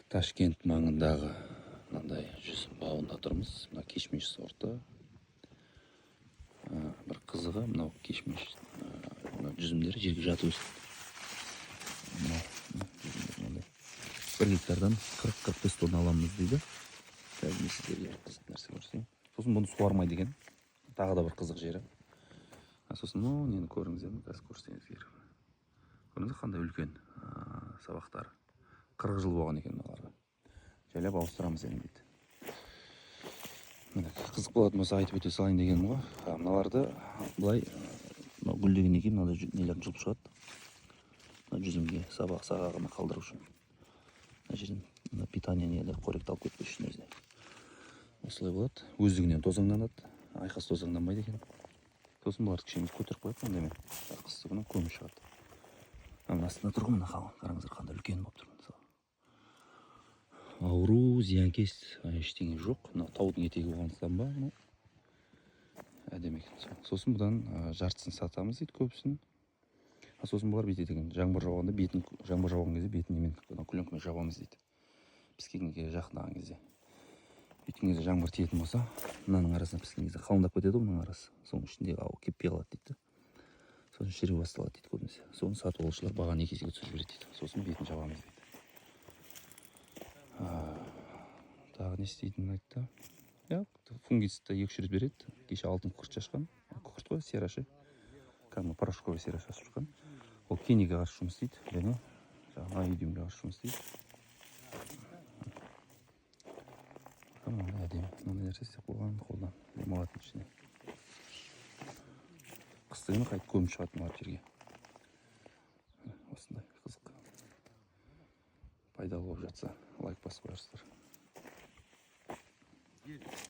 Ташкент маңындағы мынандай жүзім бауында тұрмыз. Мына кешмеш сорты. Бір қызығы, мынау кешмеш жүзімдері жерге жатып өседі. Бір гектардан 40-45 тонна аламыз дейді. Қазір сіздерге қызық нәрсе көрсетейін. Сосын бұны суармайды екен. Тағы да бір қызық жері. Сосын нені көріңіздер, қазір көрсетейін. Көрдіңіздер қандай үлкен сабақтары. 40 жыл болған екен мыналарға. Жайлап ауыстырамыз енді дейді. Қызық болатын болса айтып өте салайын дегенім ғой. Мыналарды былай гүлдегеннен кейін мынандай нелерін жұлып шығады. Жүзімге сағағына қалдыру үшін. Мына жерден питание нелер қоректалып кетпес үшін өзіне. Осылай болады. Өздігінен тозаңданады. Айқас тозаңданбайды екен. Сосын бұларды кішкене көтеріп қояды. Онда мен қысты күні көмі шығады. Мына астында тұрған мына қалың. Қараңыздар қандай үлкен болып тұр. Ауру, зиянкес ештеңе жоқ. Мына таудың етегі болғандықтан ба, мынау әдемі екен. Сосын бұдан жартысын сатамыз дейді көбісін. Сосын бұлар бүйтеді екен. Жаңбыр жауған кезде бетін немен көлеңкемен жабамыз дейді. Піскенге жақындаған кезде. Өйткен кезде жаңбыр тиетін болса, мынаның арасына піскен кезде қалыңдап кетеді ғой мынаның арасы. Соның ішіндегі ауа кеппей қалады дейді. Сосын шіре басталады дейді көбінесе. Соны сатып алушылар бағаны 2 есеге түсіріп жібереді дейді. Сосын бетін жабамыз дейді. Тағы не істейтінін айтты. Фунгицидті 2-3 рет береді. Кеше алтын күкірт шашқан. Күкірт қой, серашы. Кәдімгі порошковый сера шашып шыққан. Ол кенеге қарсы жұмыс істейді. Және жаңағы айдюмге қарсы жұмыс істейді. Әдемі. Мынандай нәрсе істеп қойған қолдан. Демалатын ішіне. Қыстыгүні қайт көміп шығады мына жерге. Осындай қызық. Пайдалы болып жатса лайк басып қойырсыздар.